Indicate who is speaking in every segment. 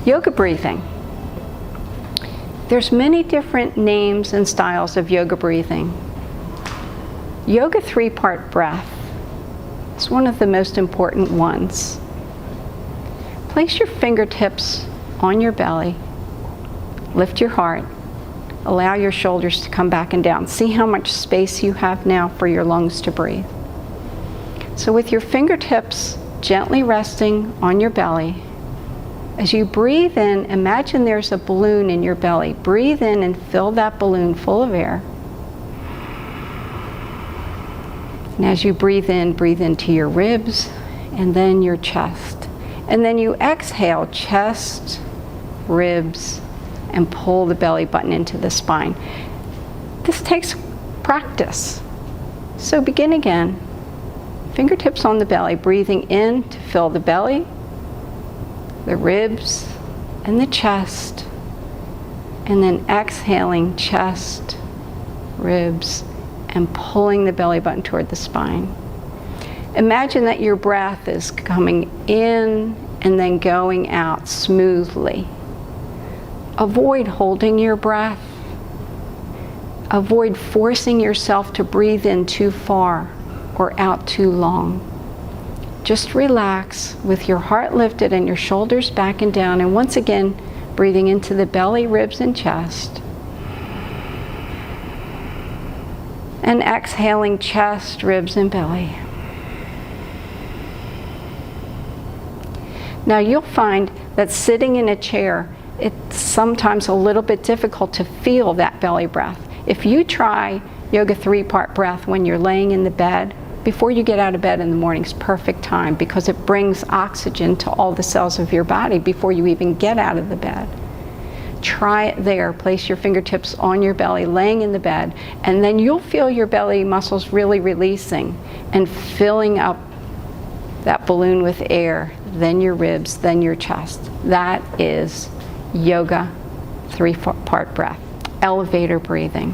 Speaker 1: Yoga breathing. There's many different names and styles of yoga breathing. Yoga 3-part breath is one of the most important ones. Place your fingertips on your belly, lift your heart, allow your shoulders to come back and down. See how much space you have now for your lungs to breathe. So with your fingertips gently resting on your belly, as you breathe in, imagine there's a balloon in your belly. Breathe in and fill that balloon full of air. And as you breathe into your ribs and then your chest. And then you exhale, chest, ribs, and pull the belly button into the spine. This takes practice. So begin again. Fingertips on the belly, breathing in to fill the belly, the ribs, and the chest, and then exhaling, chest, ribs, and pulling the belly button toward the spine. Imagine that your breath is coming in and then going out smoothly. Avoid holding your breath. Avoid forcing yourself to breathe in too far or out too long. Just relax with your heart lifted and your shoulders back and down, and once again breathing into the belly, ribs, and chest. And exhaling, chest, ribs, and belly. Now you'll find that sitting in a chair, it's sometimes a little bit difficult to feel that belly breath. If you try Yoga 3-part breath when you're laying in the bed, before you get out of bed in the morning is perfect time, because it brings oxygen to all the cells of your body before you even get out of the bed. Try it there. Place your fingertips on your belly, laying in the bed, and then you'll feel your belly muscles really releasing and filling up that balloon with air, then your ribs, then your chest. That is Yoga 3-part breath. Elevator breathing.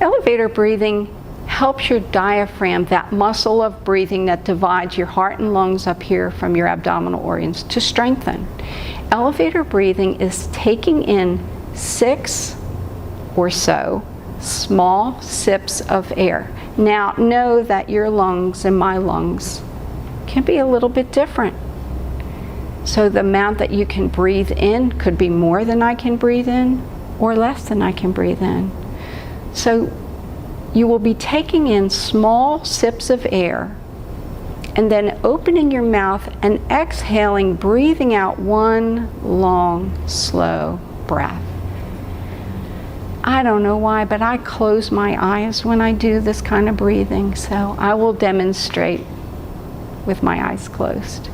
Speaker 1: Elevator breathing helps your diaphragm, that muscle of breathing that divides your heart and lungs up here from your abdominal organs, to strengthen. Elevator breathing is taking in 6 or so small sips of air. Now, know that your lungs and my lungs can be a little bit different. So the amount that you can breathe in could be more than I can breathe in or less than I can breathe in. So you will be taking in small sips of air and then opening your mouth and exhaling, breathing out one long, slow breath. I don't know why, but I close my eyes when I do this kind of breathing, so I will demonstrate with my eyes closed.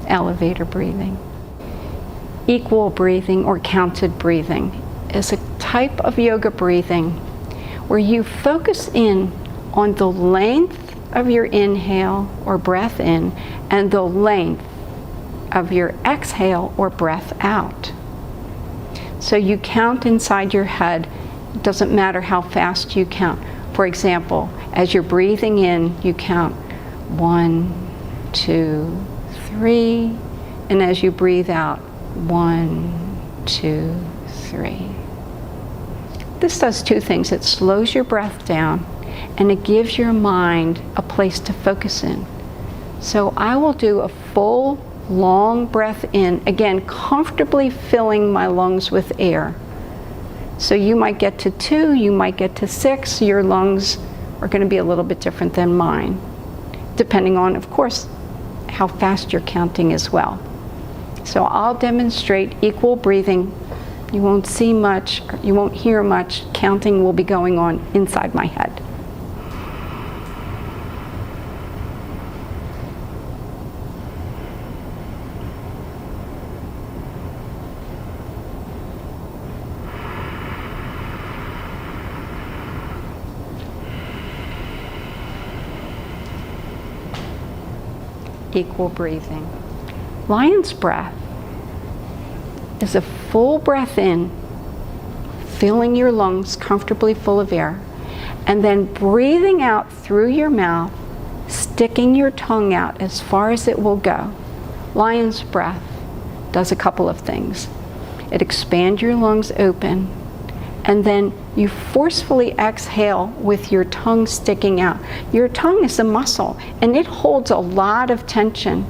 Speaker 1: Elevator breathing. Equal breathing or counted breathing is a type of yoga breathing where you focus in on the length of your inhale or breath in and the length of your exhale or breath out. So you count inside your head. It doesn't matter how fast you count. For example, as you're breathing in, you count 1, 2, 3, and as you breathe out, 1, 2, 3. This does 2 things. It slows your breath down and it gives your mind a place to focus in. So I will do a full, long breath in, again, comfortably filling my lungs with air. So you might get to 2, you might get to 6. Your lungs are going to be a little bit different than mine, depending on, of course, how fast you're counting as well. So I'll demonstrate equal breathing. You won't see much, you won't hear much. Counting will be going on inside my head. equal breathing. Lion's breath is a full breath in, filling your lungs comfortably full of air, and then breathing out through your mouth, sticking your tongue out as far as it will go. Lion's breath does a couple of things. It expands your lungs open, and then you forcefully exhale with your tongue sticking out. Your tongue is a muscle, and it holds a lot of tension.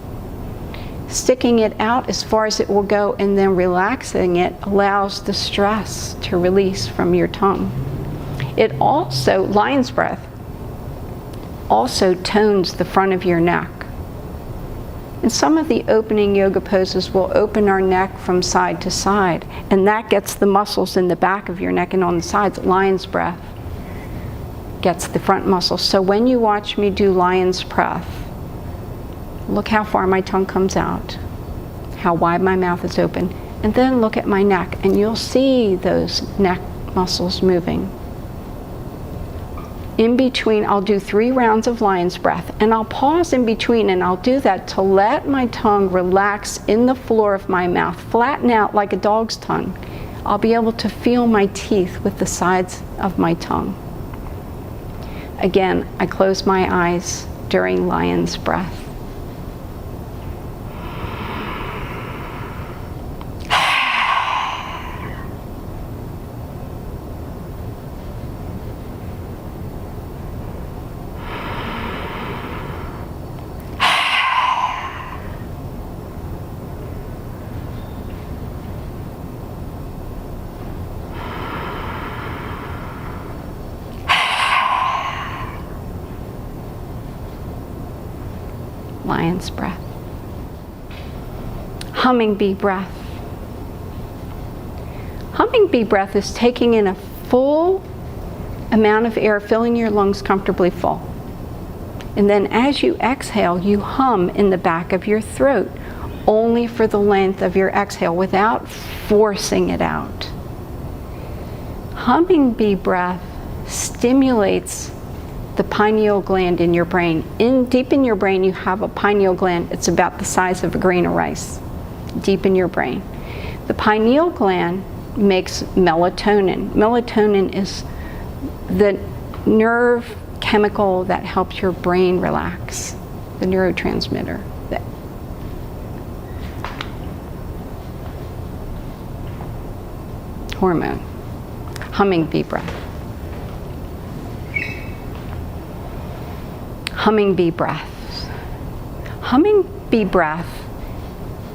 Speaker 1: Sticking it out as far as it will go and then relaxing it allows the stress to release from your tongue. It also, lion's breath, also tones the front of your neck. And some of the opening yoga poses will open our neck from side to side, and that gets the muscles in the back of your neck and on the sides. Lion's breath gets the front muscles. So when you watch me do lion's breath, look how far my tongue comes out, how wide my mouth is open, and then look at my neck, and you'll see those neck muscles moving. In between, I'll do 3 rounds of lion's breath, and I'll pause in between, and I'll do that to let my tongue relax in the floor of my mouth, flatten out like a dog's tongue. I'll be able to feel my teeth with the sides of my tongue. Again, I close my eyes during lion's breath. Lion's breath. Humming bee breath. Humming bee breath is taking in a full amount of air, filling your lungs comfortably full. And then as you exhale, you hum in the back of your throat, only for the length of your exhale, without forcing it out. Humming bee breath stimulates the pineal gland in your brain. Deep in your brain, you have a pineal gland. It's about the size of a grain of rice, deep in your brain. The pineal gland makes melatonin. Melatonin is the nerve chemical that helps your brain relax, the neurotransmitter. Hormone. Humming bee breath. Humming bee breaths. Humming bee breath,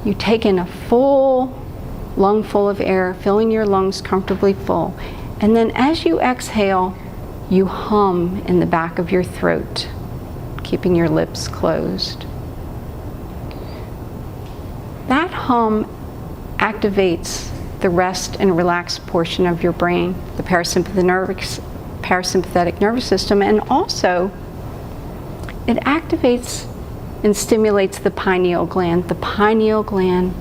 Speaker 1: you take in a full lung full of air, filling your lungs comfortably full. And then as you exhale, you hum in the back of your throat, keeping your lips closed. That hum activates the rest and relax portion of your brain, the parasympathetic nervous system, and also it activates and stimulates the pineal gland. The pineal gland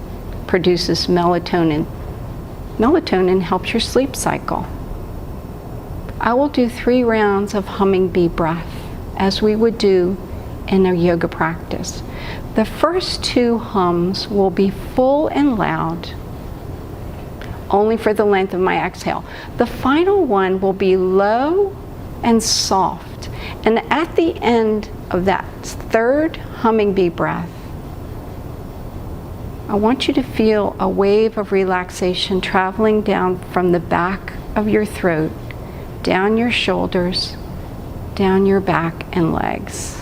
Speaker 1: produces melatonin. Melatonin helps your sleep cycle. I will do 3 rounds of humming bee breath, as we would do in a yoga practice. The first 2 hums will be full and loud, only for the length of my exhale. The final one will be low and soft. And at the end of that 3rd humming bee breath, I want you to feel a wave of relaxation traveling down from the back of your throat, down your shoulders, down your back and legs.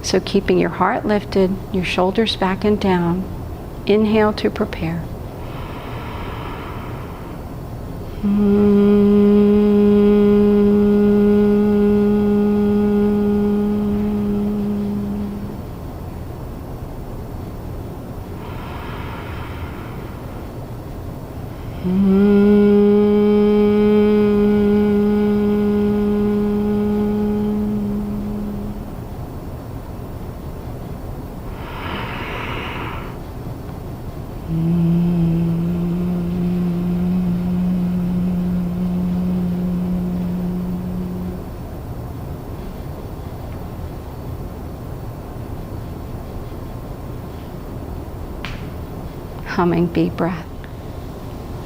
Speaker 1: So keeping your heart lifted, your shoulders back and down, inhale to prepare. humming-bee breath.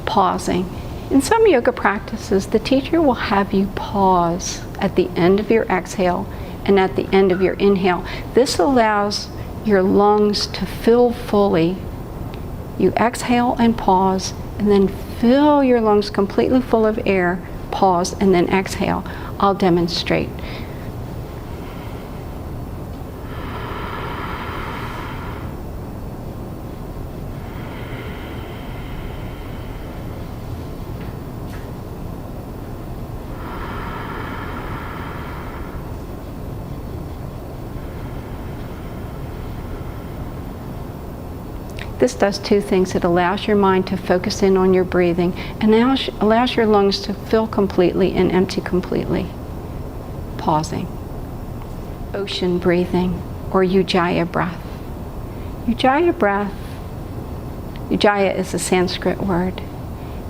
Speaker 1: Pausing. In some yoga practices, the teacher will have you pause at the end of your exhale and at the end of your inhale. This allows your lungs to fill fully. You exhale and pause, and then fill your lungs completely full of air, pause, and then exhale. I'll demonstrate. This does two things. It allows your mind to focus in on your breathing and allows your lungs to fill completely and empty completely. Pausing. Ocean breathing, or Ujjayi breath. Ujjayi breath, Ujjayi is a Sanskrit word.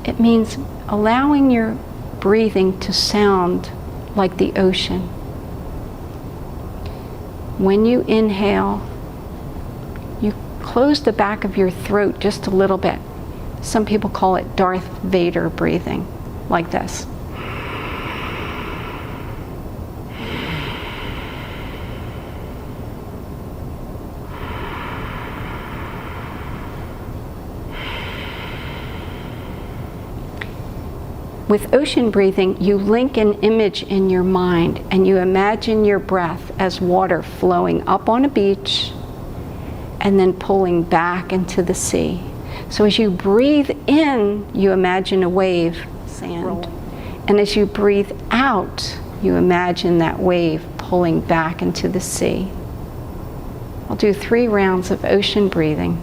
Speaker 1: It means allowing your breathing to sound like the ocean. When you inhale, you close the back of your throat just a little bit. Some people call it Darth Vader breathing, like this. With ocean breathing, you link an image in your mind and you imagine your breath as water flowing up on a beach and then pulling back into the sea. So as you breathe in, you imagine a wave, sand. And as you breathe out, you imagine that wave pulling back into the sea. I'll do 3 rounds of ocean breathing.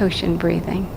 Speaker 1: Ocean breathing.